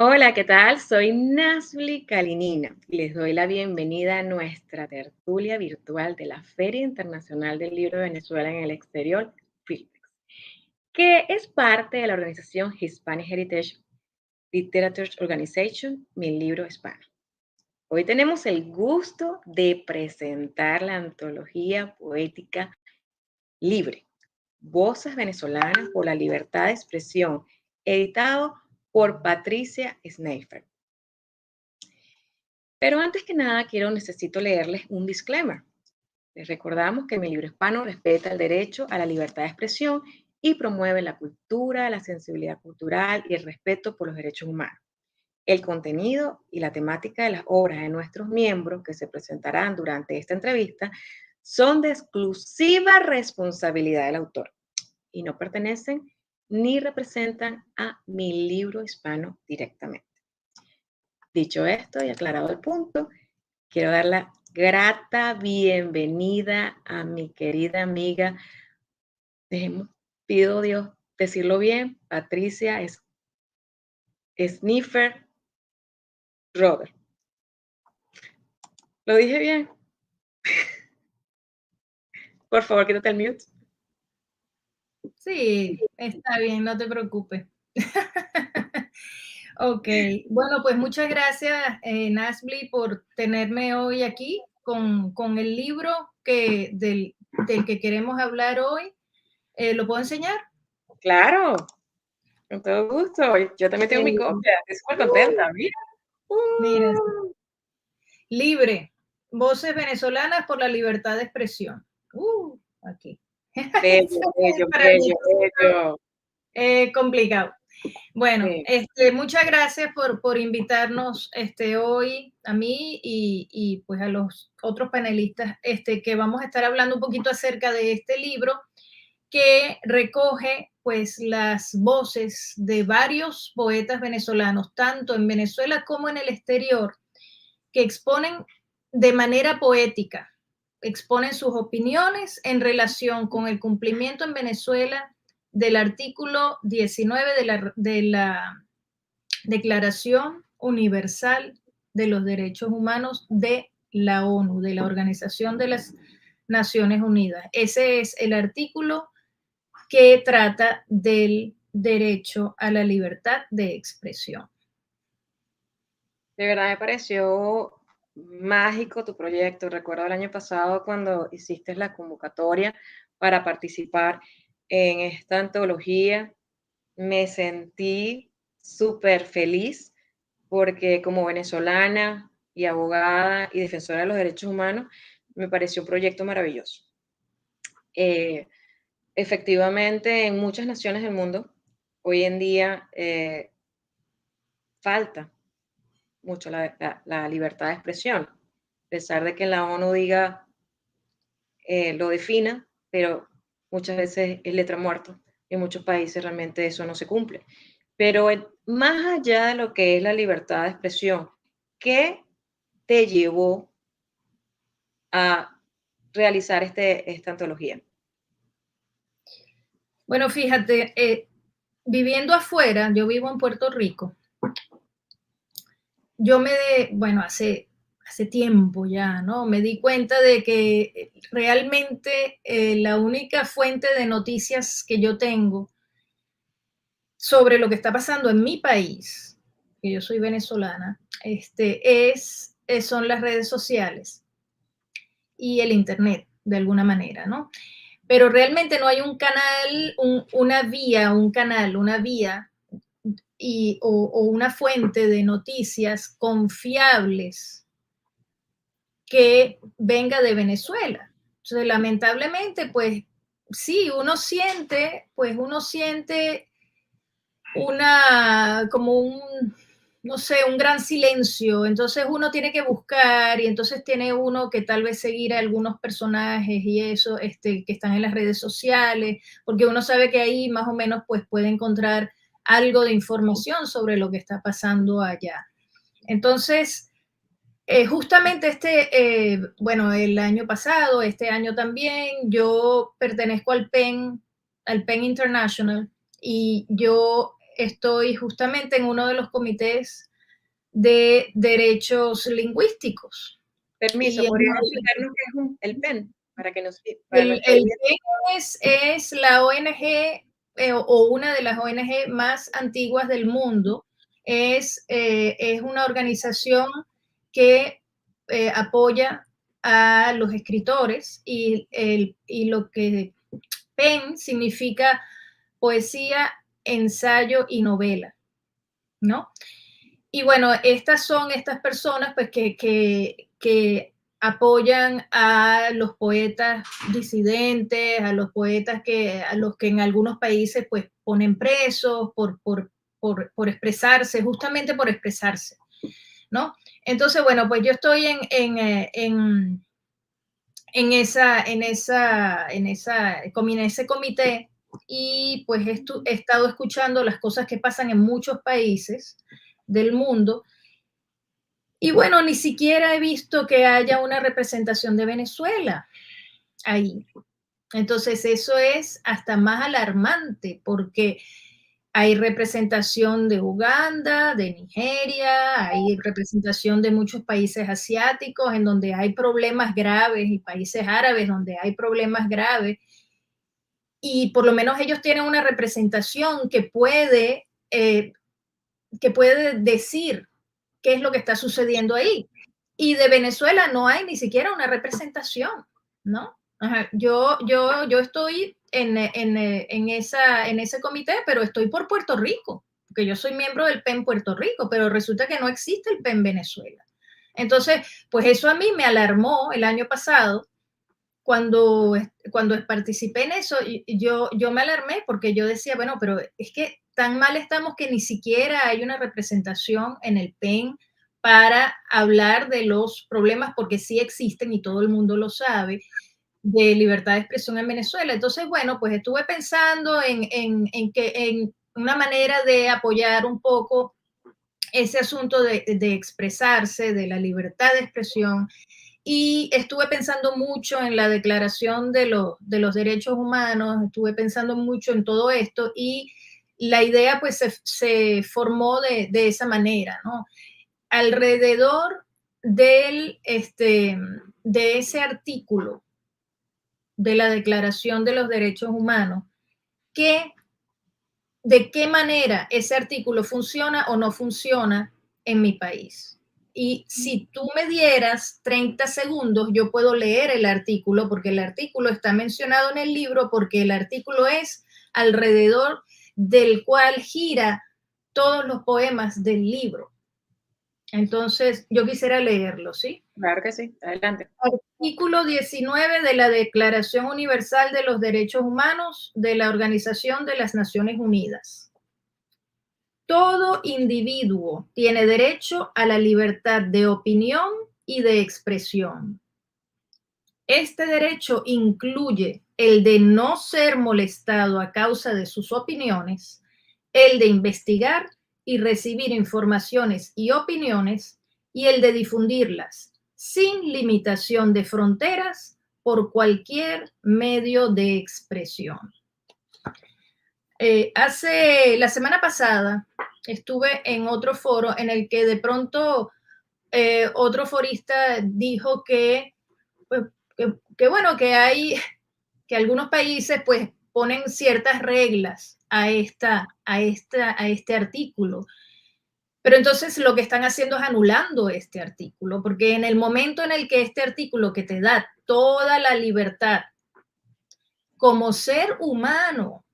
Hola, ¿qué tal? Soy Nasli Kalinina y les doy la bienvenida a nuestra tertulia virtual de la Feria Internacional del Libro de Venezuela en el Exterior, FILPEX, que es parte de la organización Hispanic Heritage Literature Organization, Mi Libro Hispano. Hoy tenemos el gusto de presentar la antología poética Libre, Voces Venezolanas por la Libertad de Expresión, editado por Patricia Sneifer. Pero antes que nada, necesito leerles un disclaimer. Les recordamos que Mi Libro Hispano respeta el derecho a la libertad de expresión y promueve la cultura, la sensibilidad cultural y el respeto por los derechos humanos. El contenido y la temática de las obras de nuestros miembros que se presentarán durante esta entrevista son de exclusiva responsabilidad del autor y no pertenecen ni representan a Mi Libro Hispano directamente. Dicho esto y aclarado el punto, quiero dar la grata bienvenida a mi querida amiga, pido Dios decirlo bien, Patricia Sniffer Robert. ¿Lo dije bien? Por favor, quítate el mute. Sí, está bien, no te preocupes. Ok, bueno, pues muchas gracias, Nasli, por tenerme hoy aquí con el libro del que queremos hablar hoy. ¿Lo puedo enseñar? Claro, con todo gusto. Yo también tengo mi copia. Estoy súper contenta. Mira. Mira, Libre, Voces Venezolanas por la Libertad de Expresión. Aquí. Bello, bello, Para mí bello, bello. complicado. Bueno, Sí. muchas gracias por invitarnos hoy a mí y pues a los otros panelistas que vamos a estar hablando un poquito acerca de este libro que recoge pues las voces de varios poetas venezolanos, tanto en Venezuela como en el exterior, que exponen de manera poética, exponen sus opiniones en relación con el cumplimiento en Venezuela del artículo 19 de la Declaración Universal de los Derechos Humanos de la ONU, de la Organización de las Naciones Unidas. Ese es el artículo que trata del derecho a la libertad de expresión. De verdad me pareció mágico tu proyecto. Recuerdo el año pasado cuando hiciste la convocatoria para participar en esta antología. Me sentí súper feliz porque como venezolana y abogada y defensora de los derechos humanos, me pareció un proyecto maravilloso. Efectivamente, en muchas naciones del mundo, hoy en día falta mucho la libertad de expresión, a pesar de que la ONU diga, lo defina, pero muchas veces es letra muerta. En muchos países realmente eso no se cumple. Pero más allá de lo que es la libertad de expresión, ¿qué te llevó a realizar esta antología? Bueno, fíjate, viviendo afuera, yo vivo en Puerto Rico, bueno, hace tiempo ya, ¿no? Me di cuenta de que realmente la única fuente de noticias que yo tengo sobre lo que está pasando en mi país, que yo soy venezolana, son las redes sociales y el Internet, de alguna manera, ¿no? Pero realmente no hay un canal, una vía o una fuente de noticias confiables que venga de Venezuela. Entonces, lamentablemente, pues sí, uno siente como no sé, un gran silencio. Entonces uno tiene que buscar y entonces tiene uno que tal vez seguir a algunos personajes y eso, que están en las redes sociales, porque uno sabe que ahí más o menos pues puede encontrar algo de información sobre lo que está pasando allá. Entonces, justamente bueno, el año pasado, este año también, yo pertenezco al PEN International y yo estoy justamente en uno de los comités de derechos lingüísticos. Permiso, Y ¿podrías explicarnos qué es el PEN? Para el nuestra audiencia. PEN es la ONG o una de las ONG más antiguas del mundo. Es una organización que apoya a los escritores y lo que PEN significa poesía, ensayo y novela, ¿no? Y bueno, estas son estas personas pues, que apoyan a los poetas disidentes, a los poetas a los que en algunos países pues ponen presos por expresarse, justamente por expresarse, ¿no? Entonces, bueno, pues yo estoy en ese comité y pues he estado escuchando las cosas que pasan en muchos países del mundo. Y bueno, ni siquiera he visto que haya una representación de Venezuela ahí. Entonces eso es hasta más alarmante porque hay representación de Uganda, de Nigeria, hay representación de muchos países asiáticos en donde hay problemas graves y países árabes donde hay problemas graves. Y por lo menos ellos tienen una representación que puede decir qué es lo que está sucediendo ahí. Y de Venezuela no hay ni siquiera una representación, ¿no? Ajá. Yo estoy en ese comité, pero estoy por Puerto Rico, porque yo soy miembro del PEN Puerto Rico, pero resulta que no existe el PEN Venezuela. Entonces, pues eso a mí me alarmó el año pasado, cuando participé en eso, yo me alarmé porque yo decía, bueno, pero es que tan mal estamos que ni siquiera hay una representación en el PEN para hablar de los problemas, porque sí existen y todo el mundo lo sabe, de libertad de expresión en Venezuela. Entonces, bueno, pues estuve pensando en una manera de apoyar un poco ese asunto de expresarse, de la libertad de expresión, y estuve pensando mucho en la Declaración de los Derechos Humanos, estuve pensando mucho en todo esto y la idea pues se formó de esa manera, ¿no? Alrededor de ese artículo de la Declaración de los Derechos Humanos, de qué manera ese artículo funciona o no funciona en mi país. Y si tú me dieras 30 segundos, yo puedo leer el artículo, porque el artículo está mencionado en el libro, porque el artículo es alrededor del cual gira todos los poemas del libro. Entonces, yo quisiera leerlo, ¿sí? Claro que sí, adelante. Artículo 19 de la Declaración Universal de los Derechos Humanos de la Organización de las Naciones Unidas. Todo individuo tiene derecho a la libertad de opinión y de expresión. Este derecho incluye el de no ser molestado a causa de sus opiniones, el de investigar y recibir informaciones y opiniones, y el de difundirlas sin limitación de fronteras por cualquier medio de expresión. La semana pasada estuve en otro foro en el que de pronto otro forista dijo pues, bueno, que algunos países pues ponen ciertas reglas a este artículo. Pero entonces lo que están haciendo es anulando este artículo, porque en el momento en el que este artículo que te da toda la libertad como ser humano,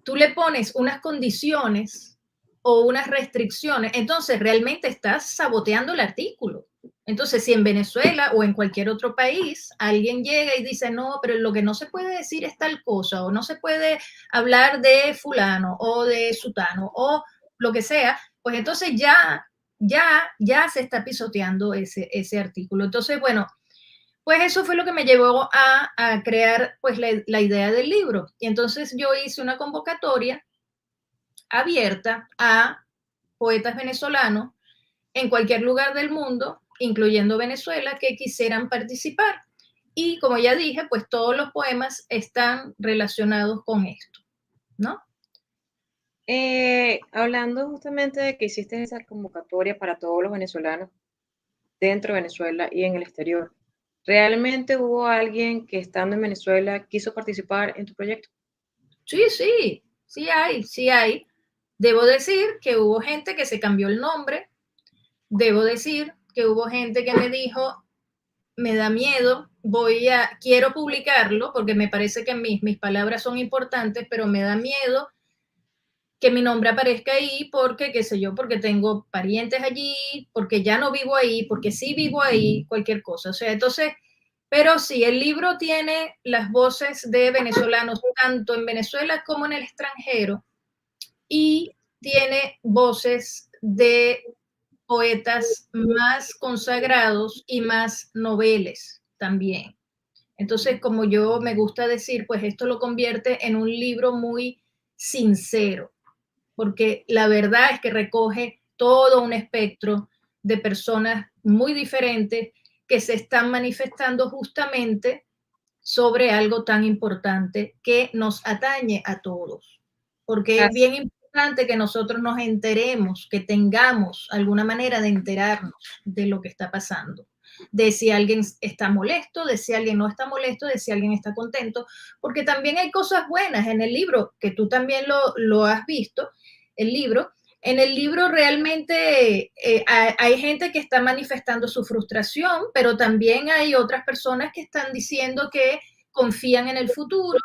tú le pones unas condiciones o unas restricciones, entonces realmente estás saboteando el artículo. Entonces, si en Venezuela o en cualquier otro país alguien llega y dice, no, pero lo que no se puede decir es tal cosa, o no se puede hablar de fulano o de sutano o lo que sea, pues entonces ya se está pisoteando ese artículo. Entonces, bueno, pues eso fue lo que me llevó a crear pues la idea del libro. Y entonces yo hice una convocatoria abierta a poetas venezolanos en cualquier lugar del mundo, incluyendo Venezuela, que quisieran participar. Y como ya dije, pues todos los poemas están relacionados con esto, ¿no? Hablando justamente de que hiciste esa convocatoria para todos los venezolanos dentro de Venezuela y en el exterior, ¿realmente hubo alguien que estando en Venezuela quiso participar en tu proyecto? Sí, sí, sí hay, sí hay. Debo decir que hubo gente que se cambió el nombre, debo decir que hubo gente que me dijo, me da miedo, quiero publicarlo porque me parece que mis palabras son importantes, pero me da miedo que mi nombre aparezca ahí porque, qué sé yo, porque tengo parientes allí, porque ya no vivo ahí, porque sí vivo ahí, cualquier cosa. O sea, entonces, pero sí, el libro tiene las voces de venezolanos tanto en Venezuela como en el extranjero y tiene voces de poetas más consagrados y más noveles también. Entonces, como yo me gusta decir, pues esto lo convierte en un libro muy sincero, porque la verdad es que recoge todo un espectro de personas muy diferentes que se están manifestando justamente sobre algo tan importante que nos atañe a todos. Porque es Así, bien importante que nosotros nos enteremos, que tengamos alguna manera de enterarnos de lo que está pasando, de si alguien está molesto, de si alguien no está molesto, de si alguien está contento, porque también hay cosas buenas en el libro, que tú también lo has visto, el libro. En el libro realmente hay gente que está manifestando su frustración, pero también hay otras personas que están diciendo que confían en el futuro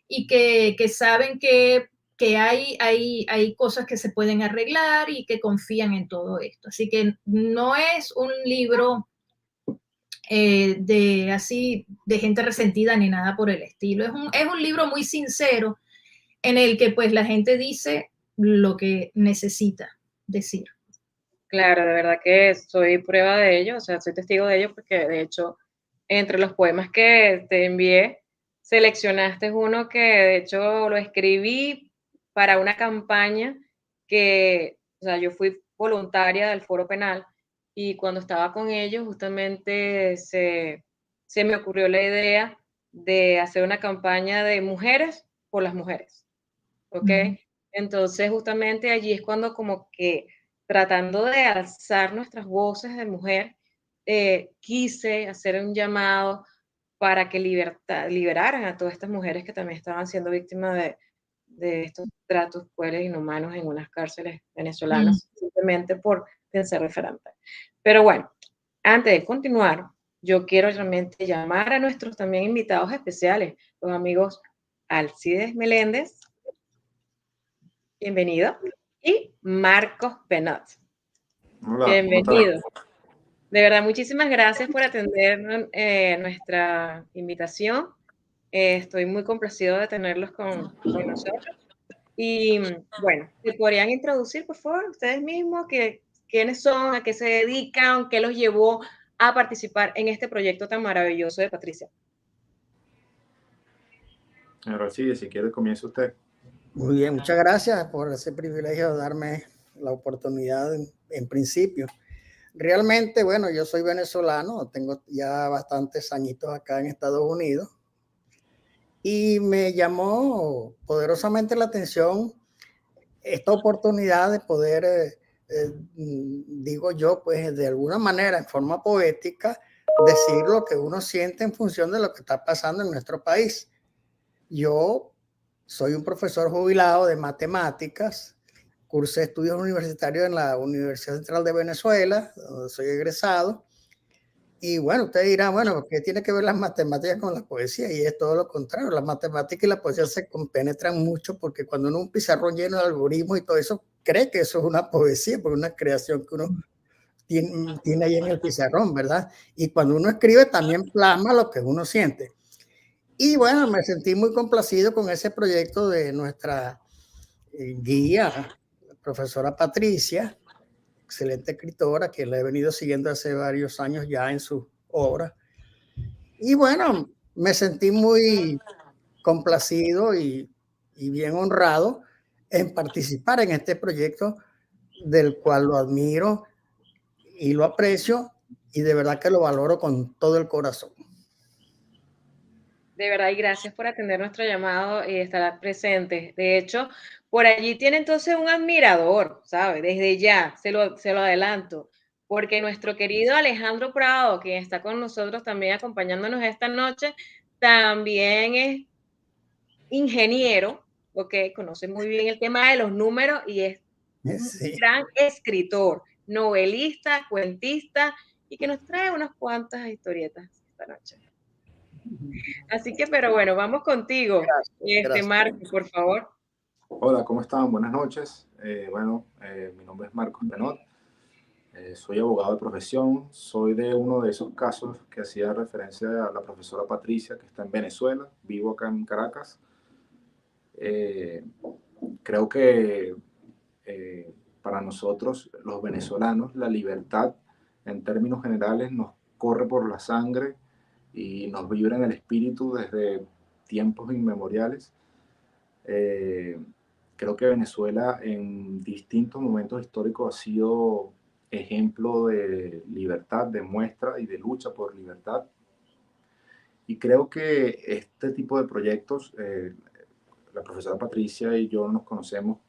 y que saben que hay cosas que se pueden arreglar y que confían en todo esto. Así que no es un libro de así de gente resentida ni nada por el estilo. Es un libro muy sincero en el que pues la gente dice lo que necesita decir. claro, de verdad que soy prueba de ello, o sea, soy testigo de ello porque de hecho, entre los poemas que te envié, seleccionaste uno que de hecho lo escribí para una campaña que, o sea, yo fui voluntaria del Foro Penal y cuando estaba con ellos justamente se me ocurrió la idea de hacer una campaña de mujeres por las mujeres. ¿Ok? Mm. Entonces, justamente allí es cuando como que tratando de alzar nuestras voces de mujer, quise hacer un llamado para que liberaran a todas estas mujeres que también estaban siendo víctimas de estos tratos crueles e inhumanos en unas cárceles Mm. venezolanas, simplemente por pensar diferente. Pero bueno, antes de continuar, yo quiero realmente llamar a nuestros también invitados especiales, los amigos Alcides Meléndez, bienvenido. Y Marcos Penot, Hola, ¿cómo estás? bienvenido. De verdad, muchísimas gracias por atender nuestra invitación. Estoy muy complacido de tenerlos con nosotros. Y bueno, ¿se podrían introducir, por favor, ustedes mismos? ¿Quiénes son? ¿A qué se dedican? ¿Qué los llevó a participar en este proyecto tan maravilloso de Patricia? Ahora sí, si quiere comienza usted. Muy bien, muchas gracias por ese privilegio de darme la oportunidad en principio. Realmente, bueno, yo soy venezolano, tengo ya bastantes añitos acá en Estados Unidos y me llamó poderosamente la atención esta oportunidad de poder, digo yo, pues de alguna manera, en forma poética, decir lo que uno siente en función de lo que está pasando en nuestro país. Yo soy un profesor jubilado de matemáticas, cursé estudios universitarios en la Universidad Central de Venezuela, donde soy egresado. Y bueno, usted dirá, bueno, ¿qué tiene que ver las matemáticas con la poesía? Y es todo lo contrario, las matemáticas y la poesía se compenetran mucho porque cuando uno un pizarrón lleno de algoritmos y todo eso, cree que eso es una poesía, porque una creación que uno tiene ahí en el pizarrón, ¿verdad? Y cuando uno escribe también plasma lo que uno siente. Y bueno, me sentí muy complacido con ese proyecto de nuestra guía, la profesora Patricia, excelente escritora, que la he venido siguiendo hace varios años ya en su obra. Y bueno, me sentí muy complacido y bien honrado en participar en este proyecto del cual lo admiro y lo aprecio y de verdad que lo valoro con todo el corazón. De verdad, y gracias por atender nuestro llamado y estar presentes. De hecho, por allí tiene entonces un admirador, ¿sabe? Desde ya, se lo adelanto, porque nuestro querido Alejandro Prado, quien está con nosotros también acompañándonos esta noche, también es ingeniero, ¿ok? Conoce muy bien el tema de los números y es un Sí. gran escritor, novelista, cuentista y que nos trae unas cuantas historietas esta noche. Así que, pero bueno, vamos contigo, Gracias. Marco, por favor. Hola, ¿cómo están? Buenas noches. Mi nombre es Marcos Benot. Soy abogado de profesión. Soy de uno de esos casos que hacía referencia a la profesora Patricia, que está en Venezuela. Vivo acá en Caracas. Eh, Creo que para nosotros, los venezolanos, la libertad, en términos generales, nos corre por la sangre y nos vibra en el espíritu desde tiempos inmemoriales. Eh, Creo que Venezuela en distintos momentos históricos ha sido ejemplo de libertad, de muestra y de lucha por libertad. Y creo que este tipo de proyectos, la profesora Patricia y yo nos conocemos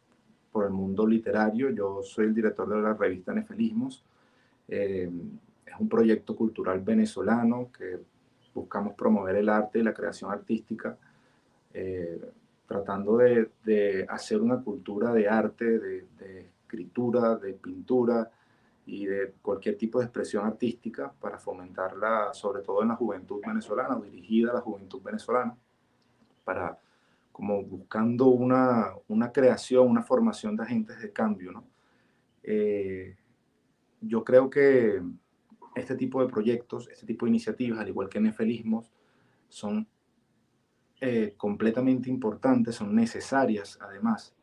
por el mundo literario. Yo soy el director de la revista Nefelismos. Es un proyecto cultural venezolano que buscamos promover el arte y la creación artística, eh, tratando de hacer una cultura de arte, de escritura, de pintura y de cualquier tipo de expresión artística para fomentarla, sobre todo en la juventud venezolana, dirigida a la juventud venezolana, para como buscando una creación, una formación de agentes de cambio, ¿no? Yo creo que este tipo de proyectos, este tipo de iniciativas, al igual que Nefelismos, son completamente importantes, son necesarias además,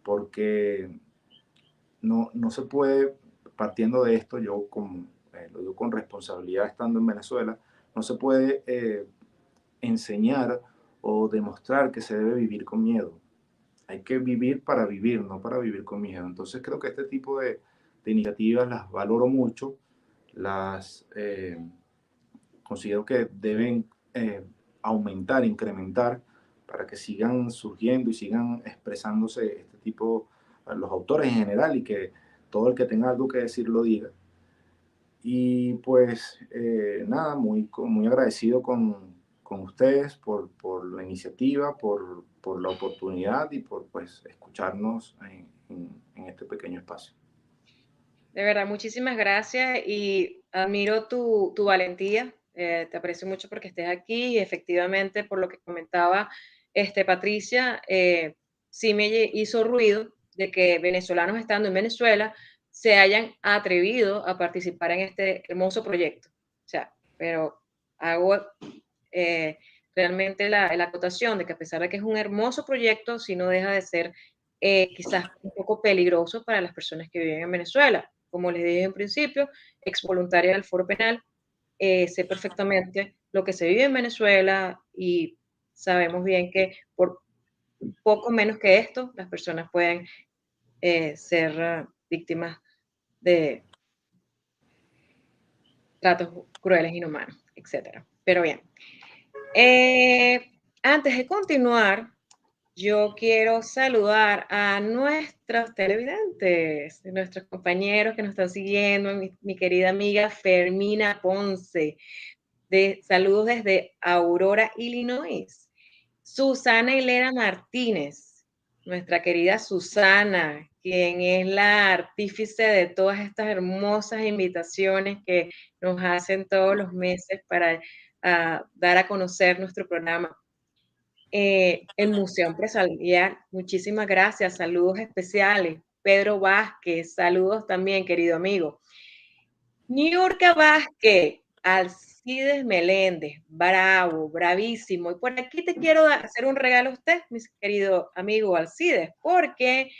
porque no se puede, partiendo de esto, yo lo digo con responsabilidad estando en Venezuela, no se puede enseñar o demostrar que se debe vivir con miedo. Hay que vivir para vivir, no para vivir con miedo. Entonces creo que este tipo de iniciativas las valoro mucho, las considero que deben aumentar, incrementar, para que sigan surgiendo y sigan expresándose este tipo, los autores en general, y que todo el que tenga algo que decir lo diga. Y pues nada, muy agradecido con ustedes por la iniciativa, por la oportunidad y por pues escucharnos en este pequeño espacio. De verdad, muchísimas gracias y admiro tu valentía. Te aprecio mucho porque estés aquí y efectivamente, por lo que comentaba Patricia, sí me hizo ruido de que venezolanos estando en Venezuela se hayan atrevido a participar en este hermoso proyecto. O sea, pero hago realmente la acotación de que a pesar de que es un hermoso proyecto, sí no deja de ser quizás un poco peligroso para las personas que viven en Venezuela. Como les dije en principio, ex voluntaria del Foro Penal, sé perfectamente lo que se vive en Venezuela y sabemos bien que por poco menos que esto, las personas pueden ser víctimas de tratos crueles, inhumanos, etc. Pero bien, antes de continuar, yo quiero saludar a nuestros televidentes, nuestros compañeros que nos están siguiendo, mi querida amiga Fermina Ponce, saludos desde Aurora, Illinois. Susana Hilera Martínez, nuestra querida Susana, quien es la artífice de todas estas hermosas invitaciones que nos hacen todos los meses para dar a conocer nuestro programa. El Museo Empresarial, muchísimas gracias, saludos especiales. Pedro Vázquez, saludos también, querido amigo. Niurka Vázquez, Alcides Meléndez, bravo, bravísimo. Y por aquí te quiero hacer un regalo a usted, mi querido amigo Alcides, porque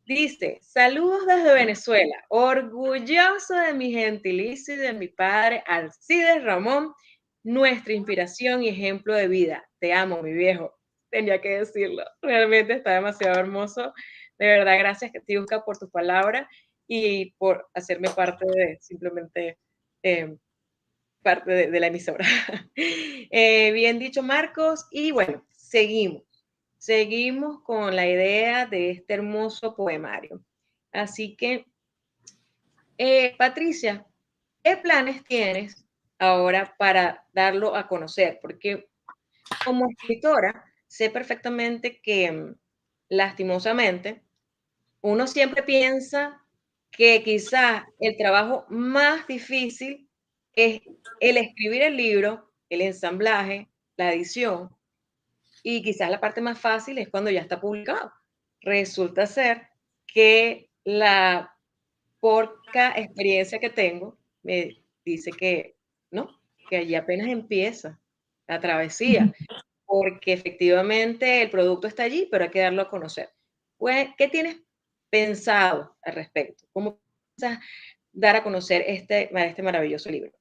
dice, saludos desde Venezuela, orgulloso de mi gentilicio y de mi padre Alcides Ramón, nuestra inspiración y ejemplo de vida. Te amo, mi viejo. Tenía que decirlo. Realmente está demasiado hermoso. De verdad, gracias, Tiusca, por tus palabras y por hacerme parte de simplemente parte de la emisora. Bien dicho, Marcos. Y bueno, seguimos con la idea de este hermoso poemario. Así que, Patricia, ¿qué planes tienes ahora para darlo a conocer? Porque como escritora, sé perfectamente que, lastimosamente, uno siempre piensa que quizás el trabajo más difícil es el escribir el libro, el ensamblaje, la edición, y quizás la parte más fácil es cuando ya está publicado. Resulta ser que la poca experiencia que tengo me dice que no, que allí apenas empieza la travesía, porque efectivamente el producto está allí, pero hay que darlo a conocer. Pues, ¿qué tienes pensado al respecto? ¿Cómo piensas dar a conocer este maravilloso libro?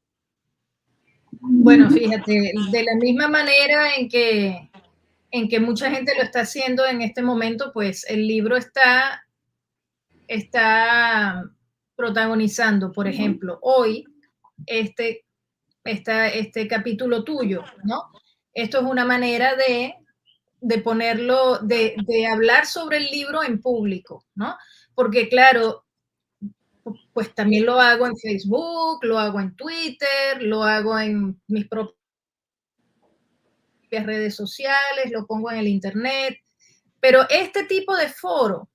Bueno, fíjate, de la misma manera en que mucha gente lo está haciendo en este momento, pues el libro está protagonizando, por ejemplo, hoy este, este capítulo tuyo, ¿no? Esto es una manera de ponerlo, de hablar sobre el libro en público, ¿no? Porque claro, pues también lo hago en Facebook, lo hago en Twitter, lo hago en mis propias redes sociales, lo pongo en el Internet, pero este tipo de foro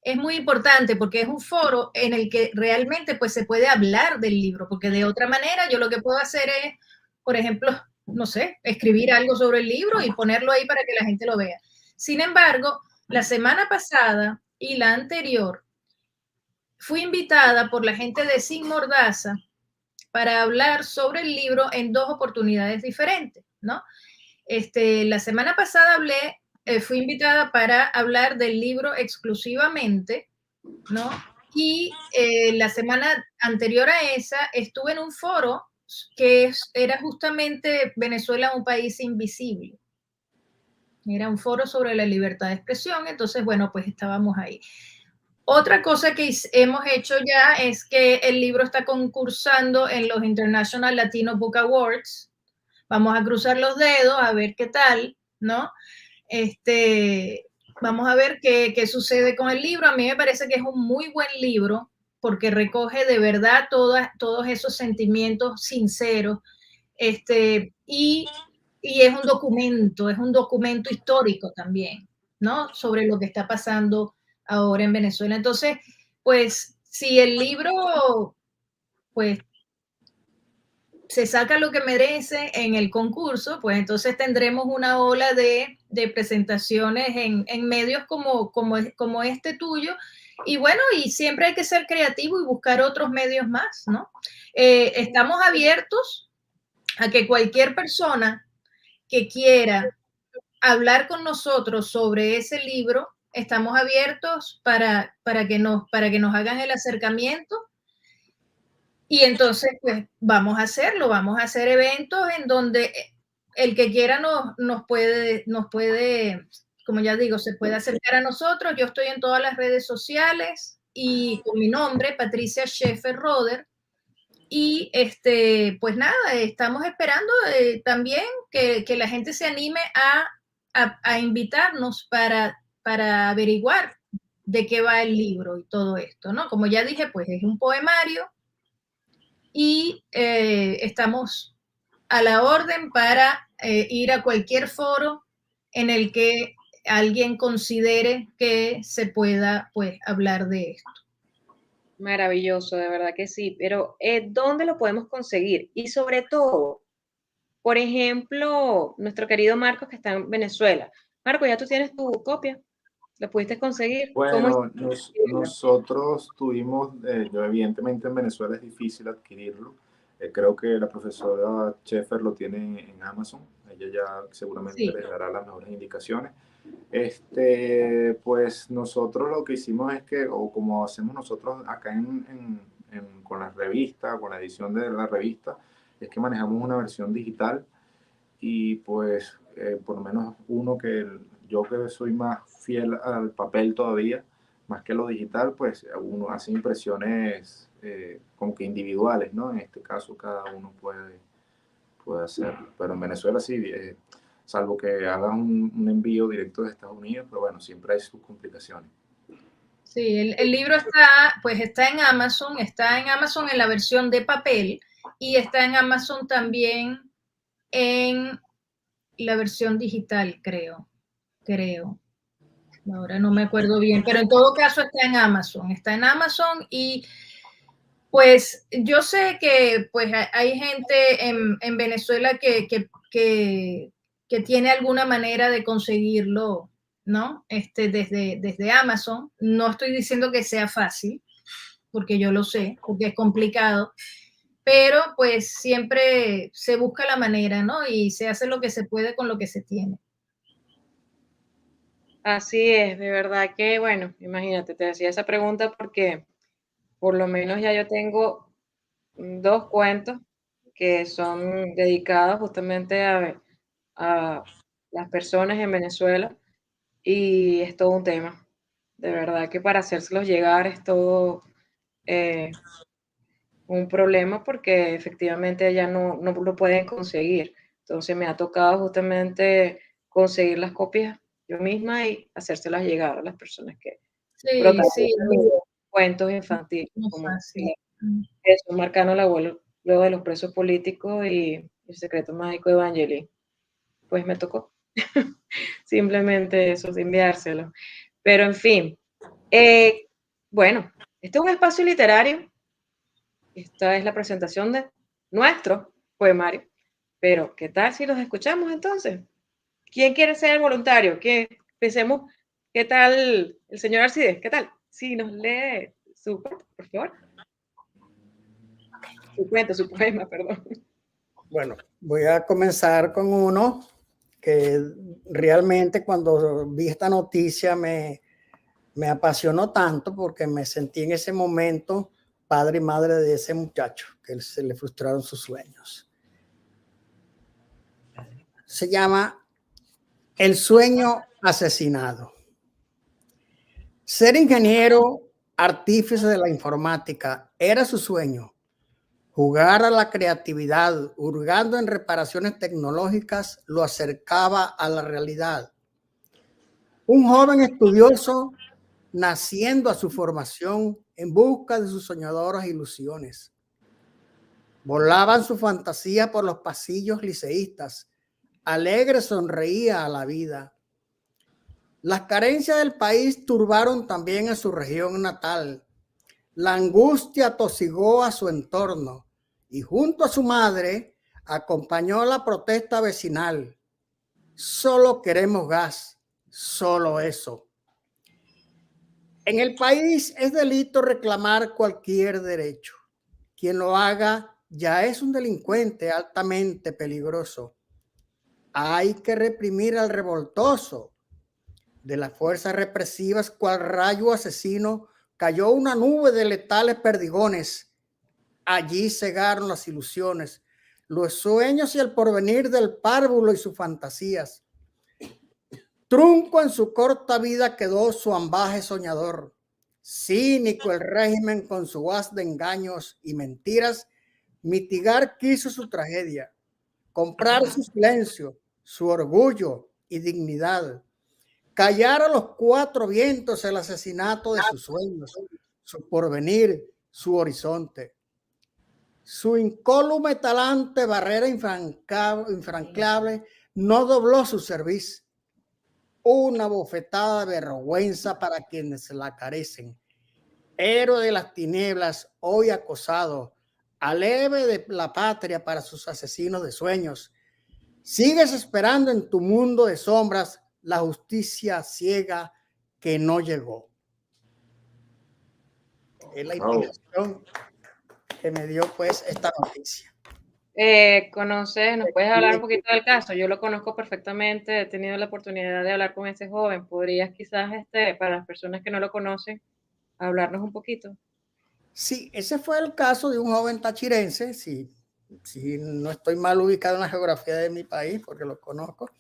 es muy importante porque es un foro en el que realmente pues se puede hablar del libro, porque de otra manera yo lo que puedo hacer es, por ejemplo, no sé, escribir algo sobre el libro y ponerlo ahí para que la gente lo vea. Sin embargo, la semana pasada y la anterior fui invitada por la gente de Sin Mordaza para hablar sobre el libro en dos oportunidades diferentes, ¿no? La semana pasada fui invitada para hablar del libro exclusivamente, ¿no? Y la semana anterior a esa estuve en un foro que era justamente Venezuela, un país invisible. Era un foro sobre la libertad de expresión, entonces, bueno, pues estábamos ahí. Otra cosa que hemos hecho ya es que el libro está concursando en los International Latino Book Awards. Vamos a cruzar los dedos a ver qué tal, ¿no? Vamos a ver qué sucede con el libro. A mí me parece que es un muy buen libro porque recoge de verdad todos esos sentimientos sinceros. Y es un documento histórico también, ¿no? Sobre lo que está pasando ahora en Venezuela. Entonces, pues, si el libro, pues, se saca lo que merece en el concurso, pues entonces tendremos una ola de presentaciones en medios como este tuyo. Y bueno, y siempre hay que ser creativo y buscar otros medios más, ¿no? Estamos abiertos a que cualquier persona que quiera hablar con nosotros sobre ese libro, estamos abiertos para que nos hagan el acercamiento. Y entonces, pues vamos a hacerlo, vamos a hacer eventos en donde el que quiera nos puede, como ya digo, se puede acercar a nosotros. Yo estoy en todas las redes sociales y con mi nombre, Patricia Scheffer Roder. Y pues nada, estamos esperando también que la gente se anime a invitarnos para averiguar de qué va el libro y todo esto, ¿no? Como ya dije, pues es un poemario y estamos a la orden para ir a cualquier foro en el que alguien considere que se pueda pues hablar de esto. Maravilloso, de verdad que sí, pero ¿dónde lo podemos conseguir? Y sobre todo, por ejemplo, nuestro querido Marcos que está en Venezuela. Marcos, ¿ya tú tienes tu copia? ¿Lo pudiste conseguir? ¿Cómo es? Bueno, nosotros tuvimos, yo evidentemente en Venezuela es difícil adquirirlo. Creo que la profesora Sheffer lo tiene en Amazon. Ella ya seguramente Sí. les dará las mejores indicaciones. Pues nosotros lo que hicimos es que, o como hacemos nosotros acá con la revista, con la edición de la revista, es que manejamos una versión digital y pues por lo menos yo que soy más fiel al papel todavía, más que lo digital, pues uno hace impresiones como que individuales, ¿no? En este caso cada uno puede puede hacer. Pero en Venezuela sí, salvo que hagas un envío directo de Estados Unidos, pero bueno, siempre hay sus complicaciones. Sí, el libro está en Amazon en la versión de papel y está en Amazon también en la versión digital, creo. Ahora no me acuerdo bien, pero en todo caso está en Amazon y pues yo sé que pues hay gente en Venezuela que tiene alguna manera de conseguirlo, ¿no? Desde Amazon. No estoy diciendo que sea fácil, porque yo lo sé, porque es complicado, pero pues siempre se busca la manera, ¿no? Y se hace lo que se puede con lo que se tiene. Así es, de verdad que, bueno, imagínate, te hacía esa pregunta porque por lo menos ya yo tengo 2 cuentos que son dedicados justamente a las personas en Venezuela y es todo un tema. De verdad que para hacérselos llegar es todo un problema porque efectivamente ya no lo pueden conseguir. Entonces me ha tocado justamente conseguir las copias yo misma y hacérselas llegar a las personas que Sí, sí, protagonizan mis cuentos infantiles, no es como fácil. Jesús Marcano, el abuelo, luego de los presos políticos y El secreto mágico de Evangeline. Pues me tocó simplemente eso, enviárselo. Pero en fin, bueno, este es un espacio literario. Esta es la presentación de nuestro poemario. Pero, ¿qué tal si los escuchamos entonces? ¿Quién quiere ser el voluntario? Pensemos, ¿qué tal el señor Arcides? ¿Qué tal? Si nos lee su cuento, por favor. Su cuento, su poema, perdón. Bueno, voy a comenzar con uno que realmente cuando vi esta noticia me apasionó tanto porque me sentí en ese momento padre y madre de ese muchacho que se le frustraron sus sueños. Se llama El sueño asesinado. Ser ingeniero, artífice de la informática, era su sueño. Jugar a la creatividad, hurgando en reparaciones tecnológicas, lo acercaba a la realidad. Un joven estudioso naciendo a su formación en busca de sus soñadoras ilusiones. Volaban su fantasía por los pasillos liceístas. Alegre sonreía a la vida. Las carencias del país turbaron también a su región natal. La angustia atosigó a su entorno y junto a su madre acompañó la protesta vecinal. Solo queremos gas, solo eso. En el país es delito reclamar cualquier derecho. Quien lo haga ya es un delincuente altamente peligroso. Hay que reprimir al revoltoso. De las fuerzas represivas, cual rayo asesino, cayó una nube de letales perdigones. Allí cegaron las ilusiones, los sueños y el porvenir del párvulo y sus fantasías. Trunco en su corta vida quedó su ambaje soñador. Cínico el régimen con su haz de engaños y mentiras, mitigar quiso su tragedia, comprar su silencio, su orgullo y dignidad, callar a los cuatro vientos el asesinato de sus sueños, su porvenir, su horizonte. Su incólume talante, barrera infranqueable, no dobló su cerviz. Una bofetada de vergüenza para quienes la carecen. Héroe de las tinieblas, hoy acosado, aleve de la patria para sus asesinos de sueños. Sigues esperando en tu mundo de sombras la justicia ciega que no llegó. Es la inspiración que me dio pues esta noticia. ¿Conoces, nos puedes hablar un poquito del caso? Yo lo conozco perfectamente, he tenido la oportunidad de hablar con ese joven. ¿Podrías quizás, para las personas que no lo conocen, hablarnos un poquito? Sí, ese fue el caso de un joven tachirense, si no estoy mal ubicado en la geografía de mi país, porque lo conozco.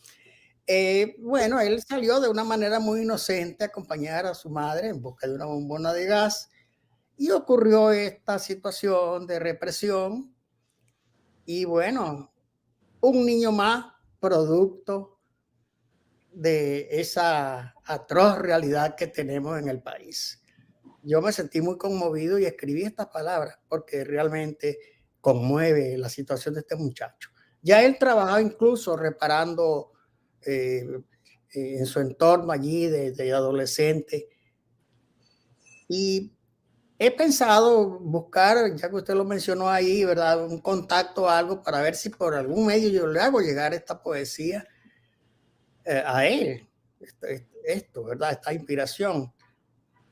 Bueno, él salió de una manera muy inocente a acompañar a su madre en busca de una bombona de gas y ocurrió esta situación de represión y bueno, un niño más producto de esa atroz realidad que tenemos en el país. Yo me sentí muy conmovido y escribí estas palabras porque realmente conmueve la situación de este muchacho. Ya él trabajaba incluso reparando en su entorno allí de adolescente, y he pensado buscar, ya que usted lo mencionó ahí, ¿verdad? Un contacto o algo para ver si por algún medio yo le hago llegar esta poesía a él. Esto, ¿verdad? Esta inspiración.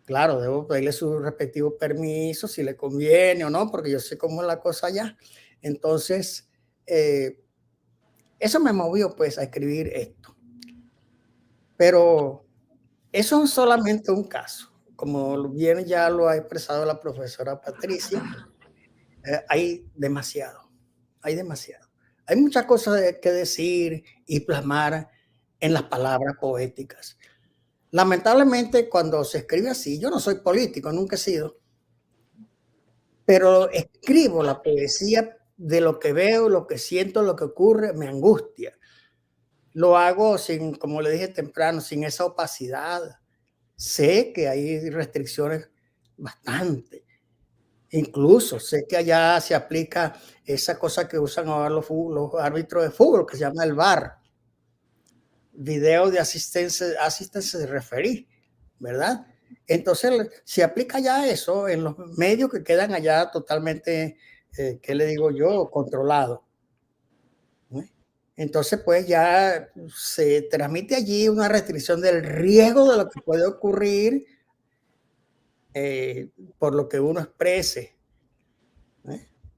Claro, debo pedirle su respectivo permiso, si le conviene o no, porque yo sé cómo es la cosa allá. Entonces, eso me movió pues a escribir esto. Pero eso es solamente un caso. Como bien ya lo ha expresado la profesora Patricia, hay demasiado, hay demasiado. Hay muchas cosas que decir y plasmar en las palabras poéticas. Lamentablemente, cuando se escribe así, yo no soy político, nunca he sido, pero escribo la poesía de lo que veo, lo que siento, lo que ocurre, me angustia. Lo hago sin, como le dije temprano, sin esa opacidad. Sé que hay restricciones bastante. Incluso sé que allá se aplica esa cosa que usan ahora los árbitros de fútbol, que se llama el VAR, video de asistencia de referí, ¿verdad? Entonces se aplica ya eso en los medios que quedan allá totalmente, ¿qué le digo yo? Controlados. Entonces, pues ya se transmite allí una restricción del riesgo de lo que puede ocurrir por lo que uno exprese.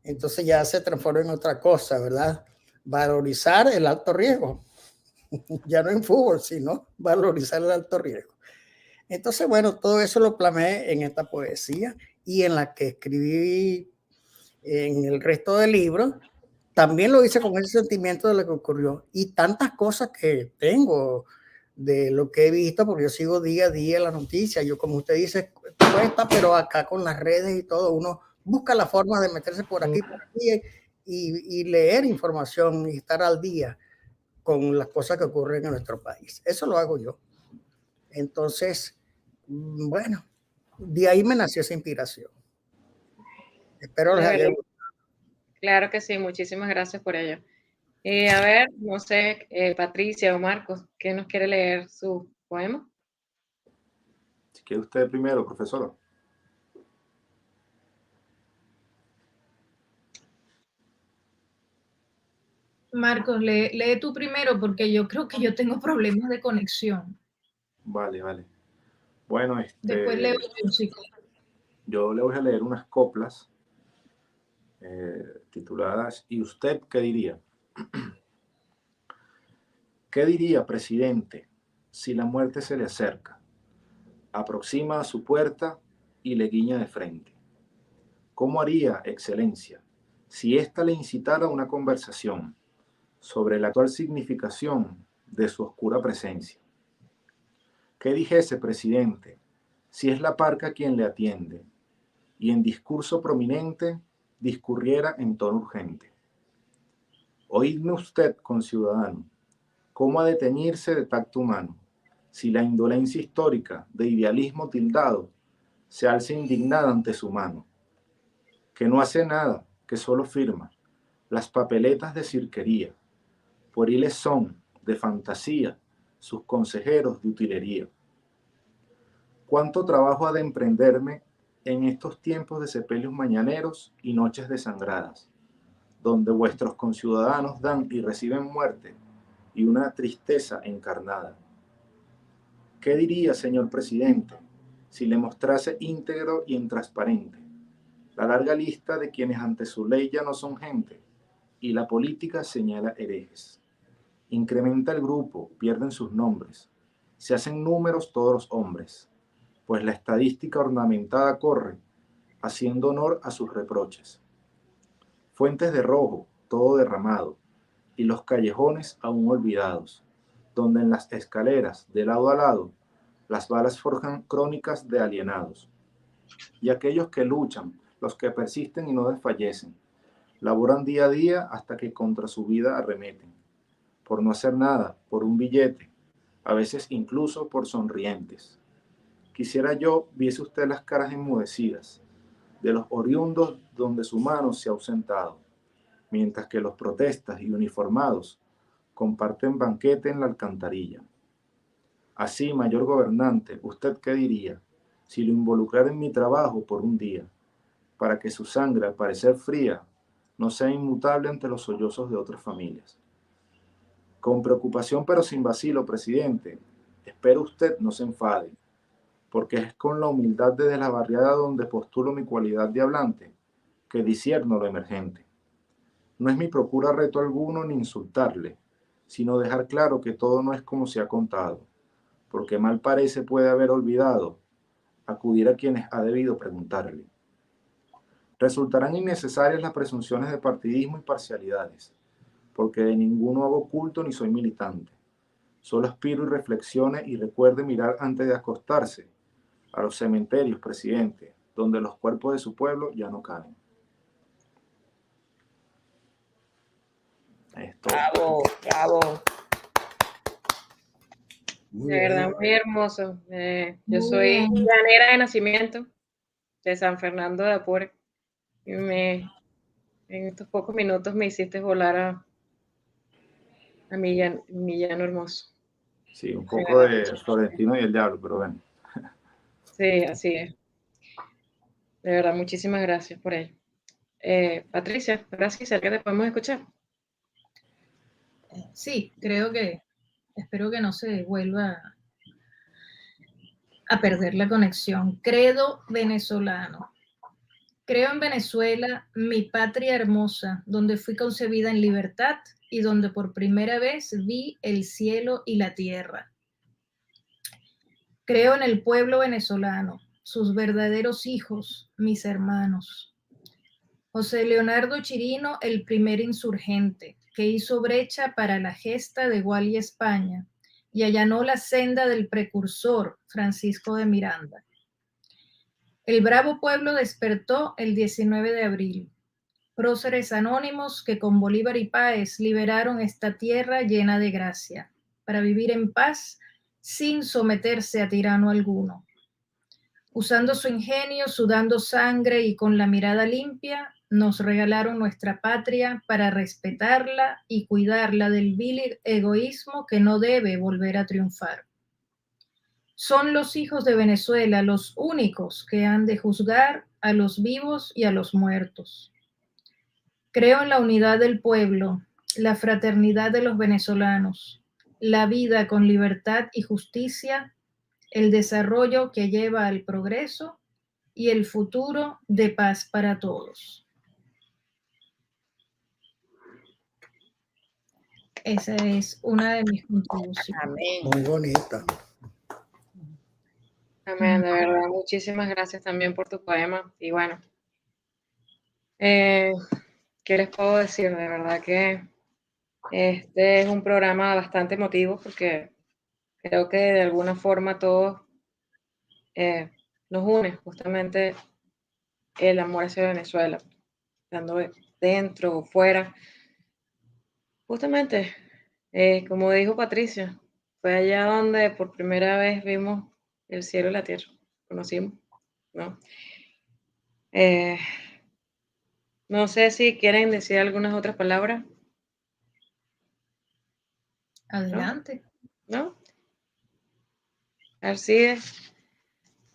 Entonces ya se transforma en otra cosa, ¿verdad? Valorizar el alto riesgo. Ya no en fútbol, sino valorizar el alto riesgo. Entonces, bueno, todo eso lo plasmé en esta poesía y en la que escribí en el resto del libro. También lo hice con ese sentimiento de lo que ocurrió y tantas cosas que tengo de lo que he visto, porque yo sigo día a día la noticia. Yo, como usted dice, cuesta, pero acá con las redes y todo, uno busca la forma de meterse por aquí y leer información y estar al día con las cosas que ocurren en nuestro país. Eso lo hago yo. Entonces, bueno, de ahí me nació esa inspiración. Espero les haya gustado. Claro que sí, muchísimas gracias por ello. A ver, no sé, Patricia o Marcos, ¿quién nos quiere leer su poema? Si quiere usted primero, profesora. Marcos, lee tú primero porque yo creo que yo tengo problemas de conexión. Vale, vale. Bueno, Después leo música. Yo le voy a leer unas coplas tituladas ¿Y usted qué diría? ¿Qué diría, presidente, si la muerte se le acerca, aproxima a su puerta y le guiña de frente? ¿Cómo haría, excelencia, si ésta le incitara a una conversación sobre la actual significación de su oscura presencia? ¿Qué dijese, presidente, si es la parca quien le atiende y en discurso prominente discurriera en tono urgente? Oídme usted, conciudadano, cómo ha de teñirse de tacto humano, si la indolencia histórica de idealismo tildado se alza indignada ante su mano, que no hace nada, que solo firma las papeletas de cirquería, pueriles son, de fantasía, sus consejeros de utilería. ¿Cuánto trabajo ha de emprenderme en estos tiempos de sepelios mañaneros y noches desangradas, donde vuestros conciudadanos dan y reciben muerte y una tristeza encarnada? ¿Qué diría, señor presidente, si le mostrase íntegro y intransparente la larga lista de quienes ante su ley ya no son gente y la política señala herejes? Incrementa el grupo, pierden sus nombres, se hacen números todos los hombres, pues la estadística ornamentada corre, haciendo honor a sus reproches. Fuentes de rojo, todo derramado, y los callejones aún olvidados, donde en las escaleras, de lado a lado, las balas forjan crónicas de alienados. Y aquellos que luchan, los que persisten y no desfallecen, Laboran día a día hasta que contra su vida arremeten, por no hacer nada, por un billete, a veces incluso por sonrientes. Quisiera yo viese usted las caras enmudecidas de los oriundos donde su mano se ha ausentado, mientras que los protestas y uniformados comparten banquete en la alcantarilla. Así, mayor gobernante, ¿usted qué diría si lo involucrara en mi trabajo por un día, para que su sangre, al parecer fría, no sea inmutable ante los sollozos de otras familias? Con preocupación pero sin vacilo, presidente, espero usted no se enfade, porque es con la humildad desde la barriada donde postulo mi cualidad de hablante que discierno lo emergente. No es mi procura reto alguno ni insultarle, sino dejar claro que todo no es como se ha contado, porque mal parece puede haber olvidado acudir a quienes ha debido preguntarle. Resultarán innecesarias las presunciones de partidismo y parcialidades, porque de ninguno hago culto ni soy militante. Solo aspiro y reflexione y recuerde mirar antes de acostarse a los cementerios, presidente, donde los cuerpos de su pueblo ya no caen. Esto. Bravo, bravo. Muy De verdad, bien. muy hermoso. Yo Muy soy bien. llanera de nacimiento, de San Fernando de Apure. Y en estos pocos minutos me hiciste volar a mi llano hermoso. Sí, un De poco verdad, de muchas Florentino y el Diablo, pero bueno. Sí, así es. De verdad, muchísimas gracias por ello. Patricia, gracias, ¿será que te podemos escuchar? Sí, espero que no se vuelva a perder la conexión. Credo venezolano. Creo en Venezuela, mi patria hermosa, donde fui concebida en libertad y donde por primera vez vi el cielo y la tierra. Creo en el pueblo venezolano, sus verdaderos hijos, mis hermanos. José Leonardo Chirino, el primer insurgente, que hizo brecha para la gesta de Gual y España y allanó la senda del precursor Francisco de Miranda. El bravo pueblo despertó el 19 de abril. Próceres anónimos que con Bolívar y Páez liberaron esta tierra llena de gracia, para vivir en paz sin someterse a tirano alguno. Usando su ingenio, sudando sangre y con la mirada limpia, nos regalaron nuestra patria para respetarla y cuidarla del vil egoísmo que no debe volver a triunfar. Son los hijos de Venezuela los únicos que han de juzgar a los vivos y a los muertos. Creo en la unidad del pueblo, la fraternidad de los venezolanos, la vida con libertad y justicia, el desarrollo que lleva al progreso y el futuro de paz para todos. Esa es una de mis contribuciones. Amén. Muy bonita. Amén, de verdad. Muchísimas gracias también por tu poema. Y bueno, ¿qué les puedo decir? De verdad que este es un programa bastante emotivo porque creo que de alguna forma todos nos une justamente el amor hacia Venezuela, estando dentro o fuera. Justamente, como dijo Patricia, fue allá donde por primera vez vimos el cielo y la tierra, conocimos, ¿no? No sé si quieren decir algunas otras palabras, Adelante. ¿no? Alcides.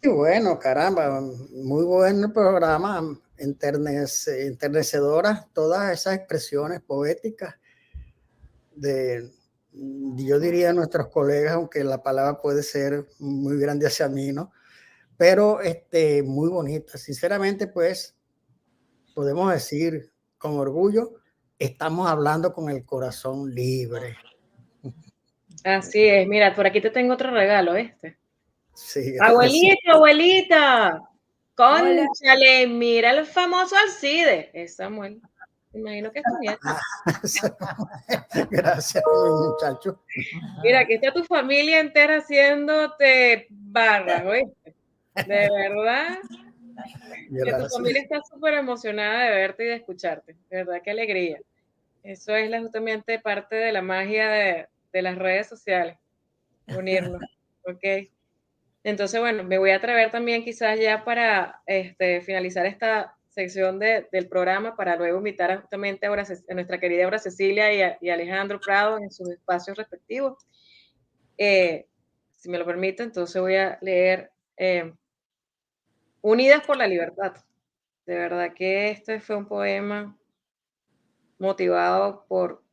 Y bueno, caramba, muy bueno el programa, enternecedoras todas esas expresiones poéticas de, yo diría, nuestros colegas, aunque la palabra puede ser muy grande hacia mí, ¿no? Pero muy bonita. Sinceramente, pues, podemos decir con orgullo, estamos hablando con el corazón libre. Así es, mira, por aquí te tengo otro regalo, Sí, Abuelito, abuelita, cónchale, mira el famoso Alcide, es Samuel, me imagino que es tu nieto. Gracias, mi muchacho. Mira, aquí está tu familia entera haciéndote barra, ¿oíste? De verdad, Que tu familia está súper emocionada de verte y de escucharte. De verdad, qué alegría. Eso es justamente parte de la magia de las redes sociales, unirnos. ¿Ok? Entonces, bueno, me voy a atrever también quizás ya para finalizar esta sección del programa para luego invitar justamente a nuestra querida Aura Cecilia y a Alejandro Prado en sus espacios respectivos. Si me lo permite, entonces voy a leer Unidas por la Libertad. De verdad que este fue un poema motivado por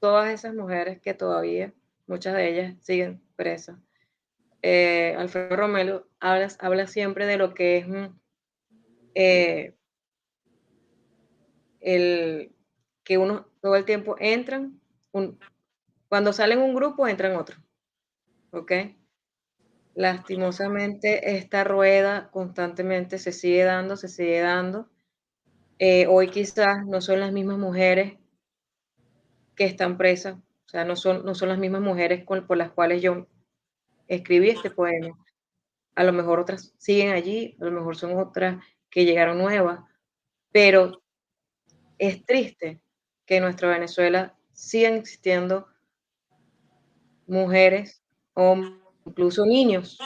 todas esas mujeres que todavía, muchas de ellas, siguen presas. Alfredo Romero habla siempre de lo que es que uno todo el tiempo entran, cuando salen un grupo entran otro, ¿ok? Lastimosamente esta rueda constantemente se sigue dando, se sigue dando. Hoy quizás no son las mismas mujeres que están presas, o sea, no son las mismas mujeres por las cuales yo escribí este poema. A lo mejor otras siguen allí, a lo mejor son otras que llegaron nuevas, pero es triste que en nuestra Venezuela sigan existiendo mujeres o incluso niños,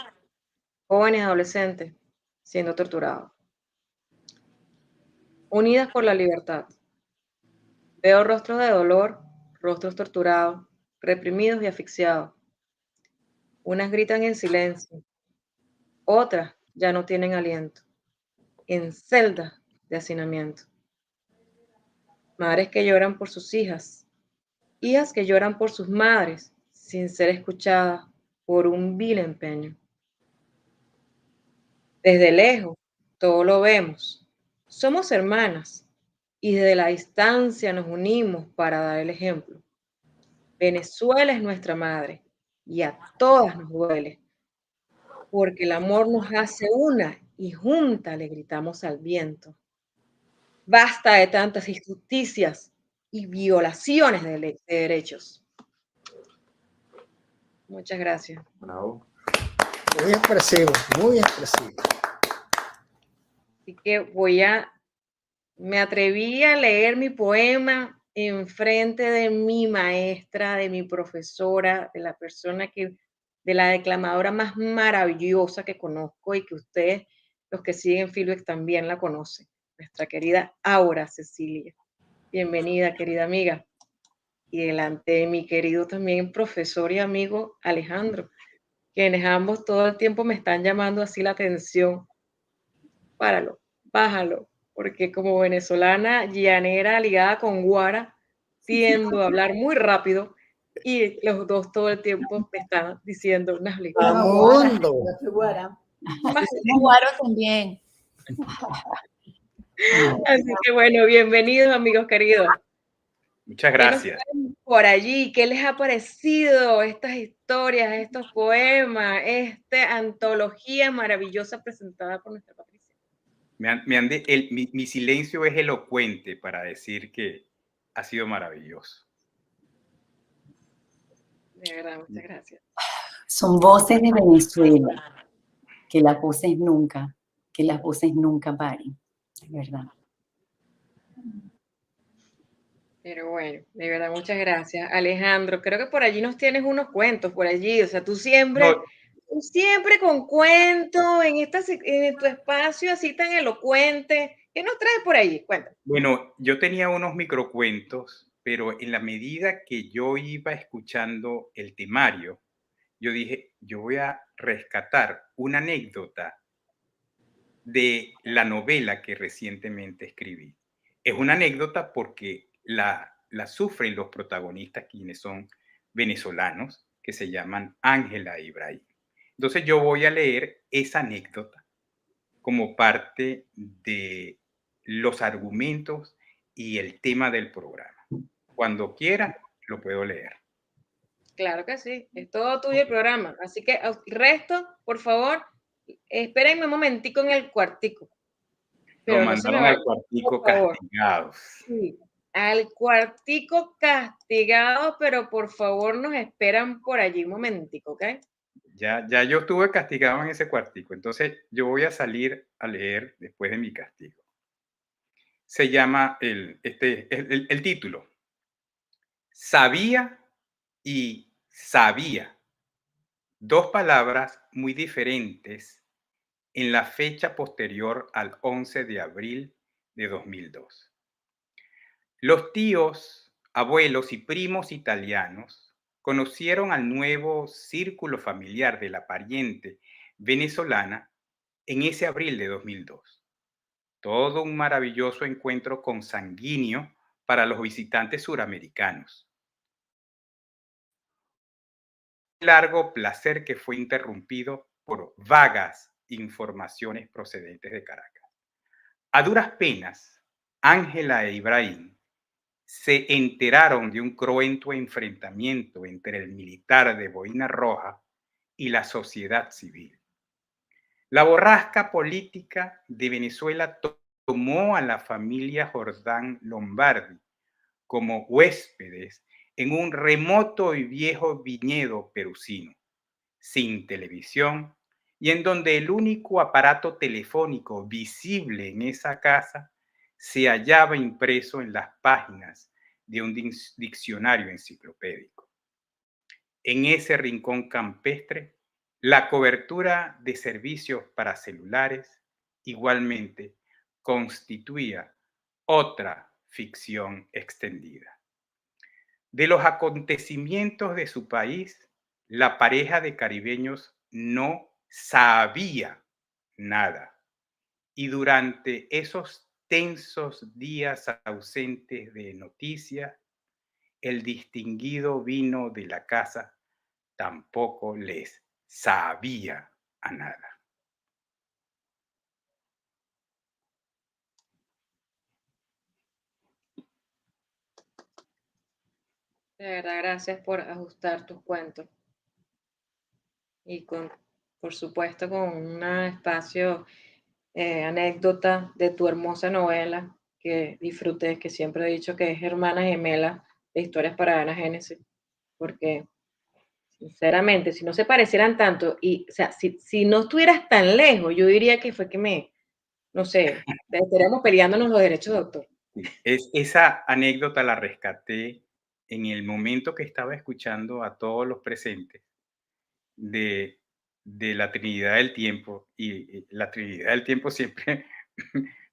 jóvenes, adolescentes, siendo torturados. Unidas por la libertad. Veo rostros de dolor, rostros torturados, reprimidos y asfixiados. Unas gritan en silencio, otras ya no tienen aliento, en celdas de hacinamiento. Madres que lloran por sus hijas, hijas que lloran por sus madres, sin ser escuchadas por un vil empeño. Desde lejos, todo lo vemos. Somos hermanas y desde la distancia nos unimos para dar el ejemplo. Venezuela es nuestra madre y a todas nos duele, porque el amor nos hace una y juntas le gritamos al viento. Basta de tantas injusticias y violaciones de derechos. Muchas gracias. Bravo. Muy expresivo, muy expresivo. Así que me atreví a leer mi poema en frente de mi maestra, de mi profesora, de la declamadora más maravillosa que conozco y que ustedes, los que siguen Feedback, también la conocen, nuestra querida Aura Cecilia. Bienvenida, querida amiga. Y delante de mi querido también profesor y amigo Alejandro, quienes ambos todo el tiempo me están llamando así la atención. Páralo, bájalo, porque como venezolana llanera ligada con guara, tiendo a hablar muy rápido y los dos todo el tiempo me están diciendo unas Mundo. Guaro también. Así que bueno, bienvenidos amigos queridos. Muchas gracias. Por allí, ¿qué les ha parecido estas historias, estos poemas, esta antología maravillosa presentada por nuestra Patricia? Mi silencio es elocuente para decir que ha sido maravilloso. De verdad, muchas gracias. Son voces de Venezuela, que las voces nunca paren, es verdad. Pero bueno, de verdad, muchas gracias. Alejandro, creo que por allí nos tienes unos cuentos, por allí, o sea, tú siempre con cuentos, en tu espacio así tan elocuente. ¿Qué nos traes por allí? Cuéntame. Bueno, yo tenía unos microcuentos, pero en la medida que yo iba escuchando el temario, yo dije, yo voy a rescatar una anécdota de la novela que recientemente escribí. Es una anécdota porque la sufren los protagonistas, quienes son venezolanos, que se llaman Ángela e Ibrahim. Entonces yo voy a leer esa anécdota como parte de los argumentos y el tema del programa. Cuando quiera, lo puedo leer. Claro que sí, es todo tuyo el programa. Así que el resto, por favor, espérenme un momentico en el cuartico. Pero lo mandaron al cuartico castigados. Sí, al cuartico castigado, pero por favor nos esperan por allí un momentico, ¿ok? Ya yo estuve castigado en ese cuartico, entonces yo voy a salir a leer después de mi castigo. Se llama el título, Sabía y Sabía. Dos palabras muy diferentes en la fecha posterior al 11 de abril de 2002. Los tíos, abuelos y primos italianos conocieron al nuevo círculo familiar de la pariente venezolana en ese abril de 2002. Todo un maravilloso encuentro consanguíneo para los visitantes suramericanos. Un largo placer que fue interrumpido por vagas informaciones procedentes de Caracas. A duras penas, Ángela e Ibrahim se enteraron de un cruento enfrentamiento entre el militar de boina roja y la sociedad civil. La borrasca política de Venezuela tomó a la familia Jordán Lombardi como huéspedes en un remoto y viejo viñedo perusino, sin televisión, y en donde el único aparato telefónico visible en esa casa se hallaba impreso en las páginas de un diccionario enciclopédico. En ese rincón campestre, la cobertura de servicios para celulares igualmente constituía otra ficción extendida. De los acontecimientos de su país, la pareja de caribeños no sabía nada. Y durante esos tensos días ausentes de noticias, el distinguido vino de la casa tampoco les sabía a nada. De verdad, gracias por ajustar tus cuentos. Y por supuesto, con un espacio, anécdota de tu hermosa novela que disfruté, que siempre he dicho que es hermana gemela de Historias para Ana Génesis, porque sinceramente, si no se parecieran tanto, y o sea, si no estuvieras tan lejos, yo diría que fue que no sé, estaríamos peleándonos los derechos de autor. Esa anécdota la rescaté en el momento que estaba escuchando a todos los presentes de la Trinidad del Tiempo, y la Trinidad del Tiempo siempre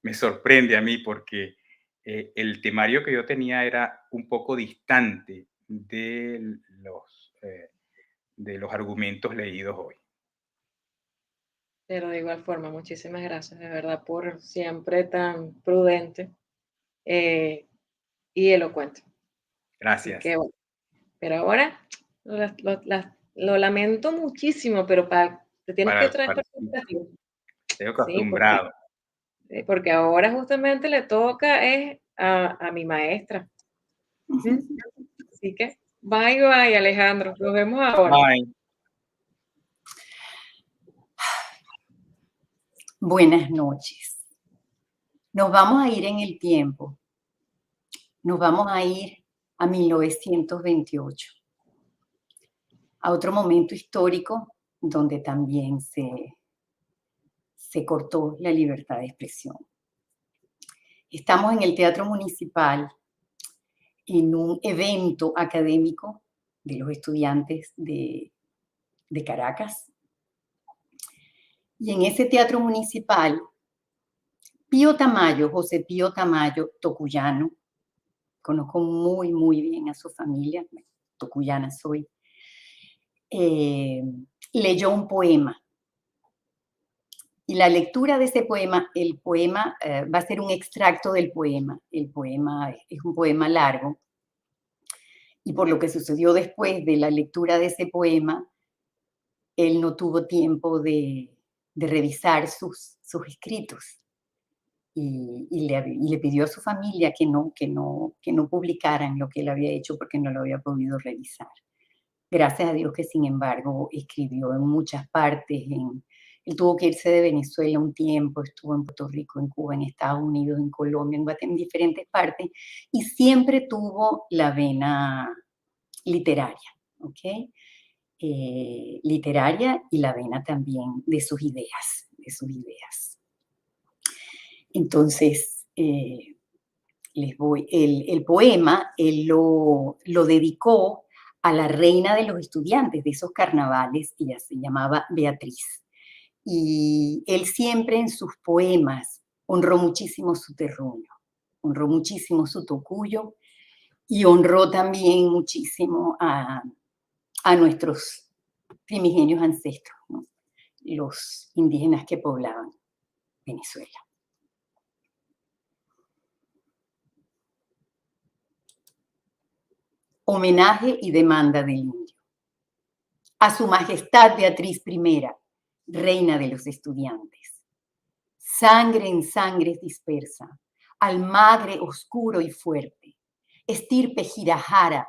me sorprende a mí porque el temario que yo tenía era un poco distante de los argumentos leídos hoy. Pero de igual forma, muchísimas gracias, de verdad, por siempre tan prudente y elocuente. Así Gracias. que bueno, pero ahora lo lamento muchísimo, pero te tienes que traer perspectiva. Estoy Sí, acostumbrado. porque ahora justamente le toca a mi maestra. Así que bye, bye, Alejandro. Nos vemos ahora. Bye. Buenas noches. Nos vamos a ir en el tiempo. Nos vamos a ir a 1928, a otro momento histórico donde también se cortó la libertad de expresión. Estamos en el Teatro Municipal en un evento académico de los estudiantes de Caracas. Y en ese Teatro Municipal, Pío Tamayo, José Pío Tamayo, tocuyano, conozco muy, muy bien a su familia, tocuyana soy, leyó un poema. Y la lectura de ese poema, el poema va a ser un extracto del poema. El poema es un poema largo. Y por lo que sucedió después de la lectura de ese poema, él no tuvo tiempo de revisar sus escritos. Y le pidió a su familia que no publicaran lo que él había hecho porque no lo había podido revisar. Gracias a Dios que, sin embargo, escribió en muchas partes. Él tuvo que irse de Venezuela un tiempo, estuvo en Puerto Rico, en Cuba, en Estados Unidos, en Colombia, en diferentes partes, y siempre tuvo la vena literaria, ¿ok? literaria y la vena también de sus ideas, Entonces, el poema él lo dedicó a la reina de los estudiantes de esos carnavales, ella se llamaba Beatriz. Y él siempre en sus poemas honró muchísimo su terruño, honró muchísimo su tocuyo y honró también muchísimo a nuestros primigenios ancestros, ¿no? Los indígenas que poblaban Venezuela. Homenaje y demanda del indio. A su majestad Beatriz I, reina de los estudiantes. Sangre en sangre dispersa, almagre oscuro y fuerte, estirpe Jirajara,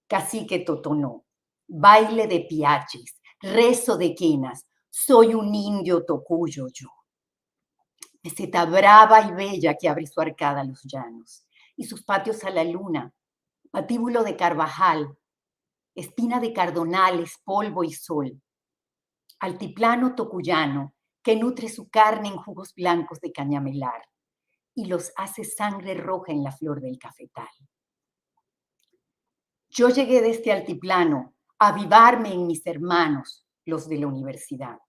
cacique Totonó, baile de piachis, rezo de quenas, soy un indio tocuyo yo. Meseta brava y bella que abre su arcada a los llanos, y sus patios a la luna, patíbulo de Carvajal, espina de cardonales, polvo y sol. Altiplano tocuyano que nutre su carne en jugos blancos de cañamelar y los hace sangre roja en la flor del cafetal. Yo llegué de este altiplano a avivarme en mis hermanos, los de la universidad.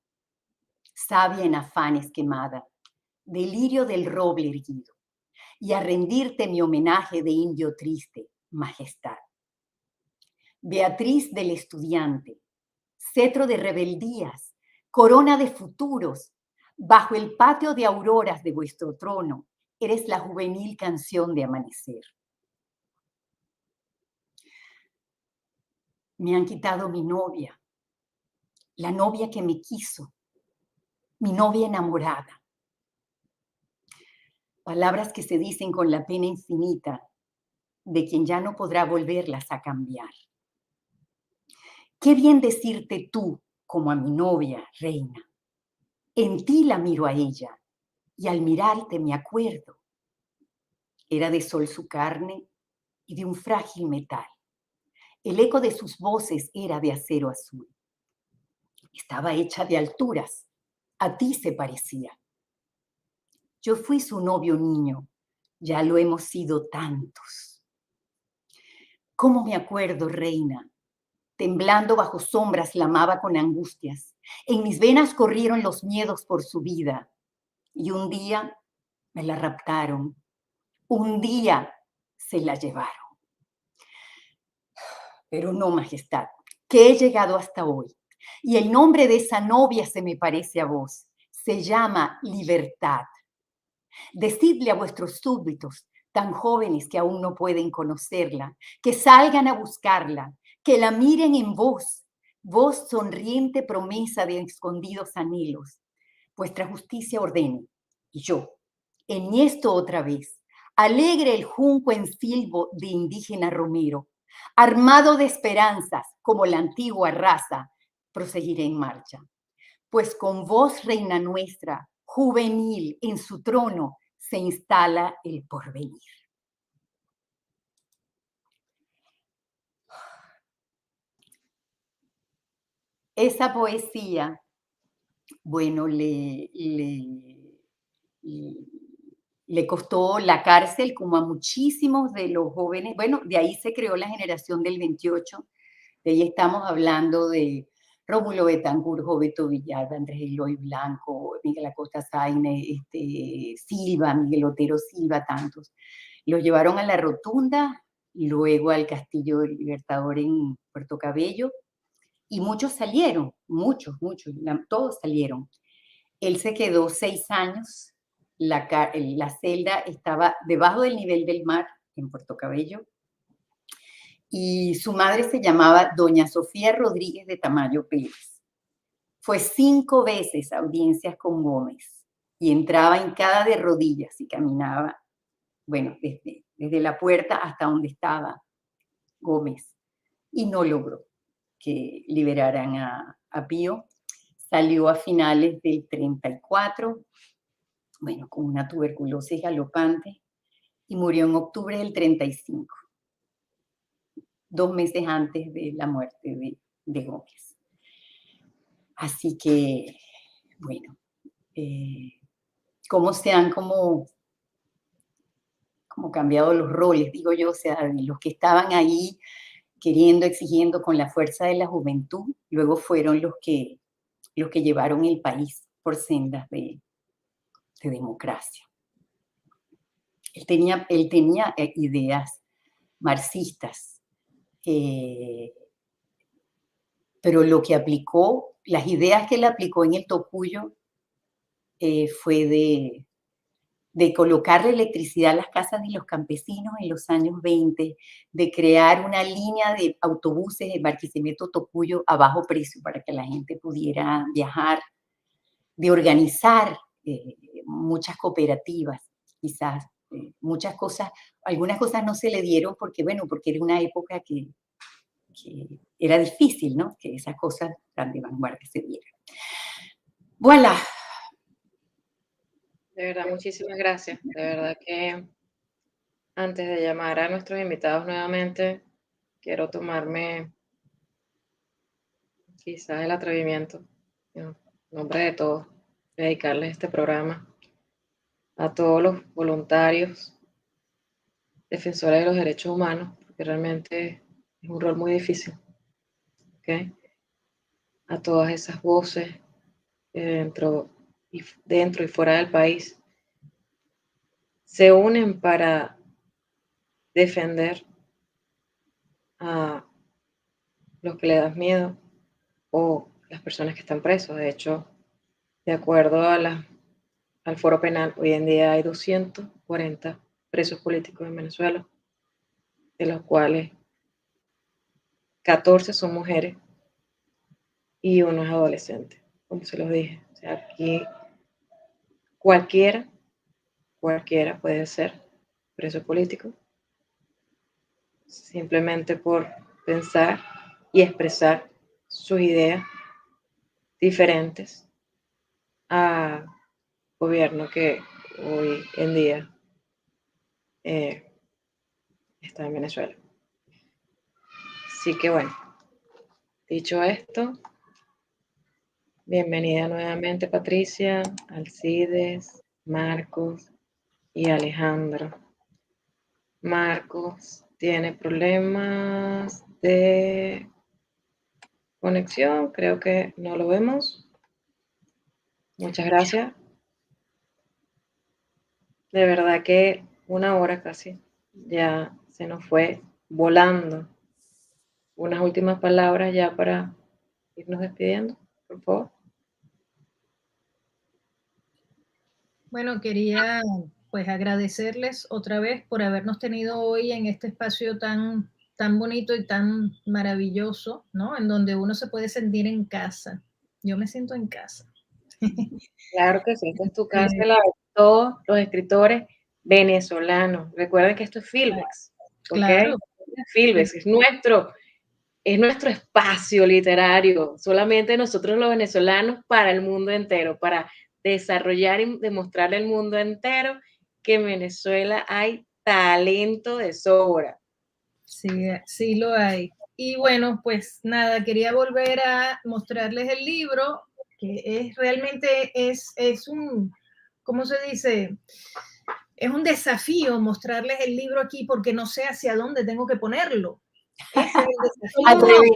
Sabia en afanes quemada, delirio del roble erguido, y a rendirte mi homenaje de indio triste, majestad. Beatriz del estudiante, cetro de rebeldías, corona de futuros, bajo el patio de auroras de vuestro trono, eres la juvenil canción de amanecer. Me han quitado mi novia, la novia que me quiso, mi novia enamorada. Palabras que se dicen con la pena infinita de quien ya no podrá volverlas a cambiar. Qué bien decirte tú como a mi novia, reina. En ti la miro a ella y al mirarte me acuerdo. Era de sol su carne y de un frágil metal. El eco de sus voces era de acero azul. Estaba hecha de alturas, a ti se parecía. Yo fui su novio niño, ya lo hemos sido tantos. ¿Cómo me acuerdo, reina? Temblando bajo sombras la amaba con angustias. En mis venas corrieron los miedos por su vida. Y un día me la raptaron. Un día se la llevaron. Pero no, majestad, que he llegado hasta hoy. Y el nombre de esa novia se me parece a vos. Se llama Libertad. Decidle a vuestros súbditos, tan jóvenes que aún no pueden conocerla, que salgan a buscarla, que la miren en vos, vos sonriente promesa de escondidos anhelos. Vuestra justicia ordene, y yo, enhiesto otra vez, alegre el junco en silbo de indígena romero, armado de esperanzas como la antigua raza, proseguiré en marcha. Pues con vos, reina nuestra, juvenil, en su trono se instala el porvenir. Esa poesía, bueno, le costó la cárcel como a muchísimos de los jóvenes. Bueno, de ahí se creó la generación del 28. De ahí estamos hablando de Rómulo Betancourt, Joveto Villalba, Andrés Eloy Blanco, Miguel Acosta Sáenz, Silva, Miguel Otero Silva, tantos. Los llevaron a la Rotunda, luego al Castillo del Libertador en Puerto Cabello, y muchos salieron, muchos, todos salieron. Él se quedó 6 años, la celda estaba debajo del nivel del mar en Puerto Cabello, y su madre se llamaba doña Sofía Rodríguez de Tamayo Pérez. Fue 5 veces a audiencias con Gómez y entraba en cada de rodillas y caminaba, bueno, desde la puerta hasta donde estaba Gómez, y no logró que liberaran a Pío. Salió a finales del 34, bueno, con una tuberculosis galopante, y murió en octubre del 35. 2 meses antes de la muerte de Gómez. Así que, bueno, cómo se han como cambiado los roles, digo yo, o sea, de los que estaban ahí queriendo, exigiendo con la fuerza de la juventud, luego fueron los que llevaron el país por sendas de democracia. Él tenía ideas marxistas, pero lo que aplicó, las ideas que él aplicó en el Tocuyo fue de colocarle electricidad a las casas de los campesinos en los años 20, de crear una línea de autobuses en Barquisimeto, Tocuyo a bajo precio para que la gente pudiera viajar, de organizar muchas cooperativas, quizás muchas cosas, algunas cosas no se le dieron porque era una época que era difícil, ¿no? Que esas cosas tan de vanguardia se dieran. Voilà. De verdad, muchísimas gracias. De verdad que antes de llamar a nuestros invitados nuevamente, quiero tomarme quizás el atrevimiento, en nombre de todos, dedicarles este programa a todos los voluntarios, defensores de los derechos humanos, porque realmente es un rol muy difícil, ¿okay? A todas esas voces dentro y fuera del país se unen para defender a los que le das miedo o las personas que están presos. De hecho, de acuerdo al Foro Penal, hoy en día hay 240 presos políticos en Venezuela, de los cuales 14 son mujeres y uno es adolescente, como se los dije. O sea, aquí cualquiera puede ser preso político, simplemente por pensar y expresar sus ideas diferentes al gobierno que hoy en día está en Venezuela. Así que bueno, dicho esto, bienvenida nuevamente Patricia, Alcides, Marcos y Alejandro. Marcos tiene problemas de conexión, creo que no lo vemos. Muchas gracias. De verdad que 1 hora casi ya se nos fue volando. Unas últimas palabras ya para irnos despidiendo, por favor. Bueno, quería pues agradecerles otra vez por habernos tenido hoy en este espacio tan bonito y tan maravilloso, ¿no? En donde uno se puede sentir en casa. Yo me siento en casa. Claro que sí, esta es tu casa, la de todos los escritores venezolanos. Recuerden que esto es Filbex, ¿ok? Claro. Filbex es nuestro espacio literario, solamente nosotros los venezolanos para el mundo entero, para desarrollar y demostrarle al mundo entero que en Venezuela hay talento de sobra. Sí, sí lo hay. Y bueno, pues nada, quería volver a mostrarles el libro, que es realmente es un, ¿cómo se dice? Es un desafío mostrarles el libro aquí porque no sé hacia dónde tengo que ponerlo. Ese es el desafío.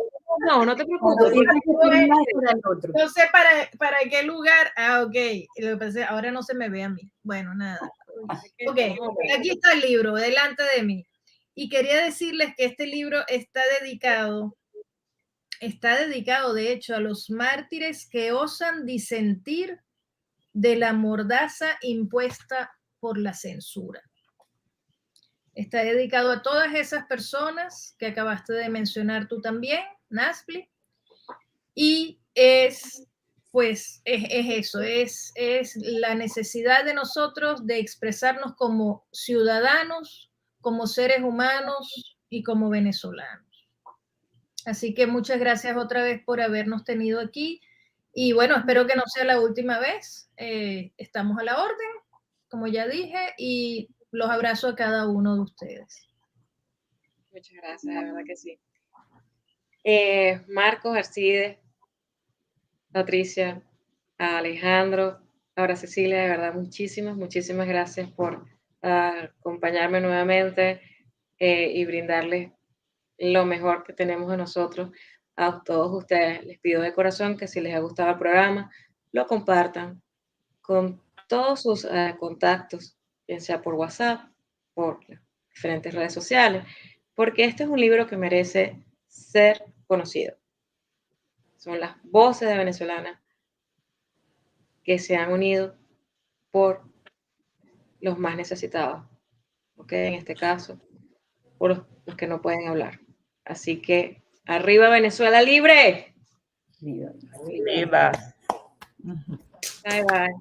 No te preocupes. No sé para qué lugar. Ok. Lo que pasa es, ahora no se me ve a mí. Bueno, nada. Ok, aquí está el libro, delante de mí. Y quería decirles que este libro está dedicado, de hecho, a los mártires que osan disentir de la mordaza impuesta por la censura. Está dedicado a todas esas personas que acabaste de mencionar tú también, Naspli, y es eso, es la necesidad de nosotros de expresarnos como ciudadanos, como seres humanos y como venezolanos. Así que muchas gracias otra vez por habernos tenido aquí y bueno, espero que no sea la última vez. Estamos a la orden, como ya dije, y los abrazo a cada uno de ustedes. Muchas gracias, de verdad que sí. Marcos, Arcides, Patricia, a Alejandro, ahora Cecilia, de verdad, muchísimas gracias por acompañarme nuevamente y brindarles lo mejor que tenemos de nosotros a todos ustedes. Les pido de corazón que si les ha gustado el programa, lo compartan con todos sus contactos, bien sea por WhatsApp, por las diferentes redes sociales, porque este es un libro que merece ser conocido. Son las voces de venezolanas que se han unido por los más necesitados, ¿ok? En este caso, por los que no pueden hablar. Así que, ¡arriba Venezuela libre! Viva. Viva. Bye, bye.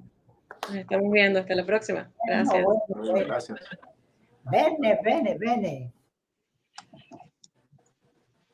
Nos estamos viendo. Hasta la próxima. Gracias. Gracias. Bene, bene, bene.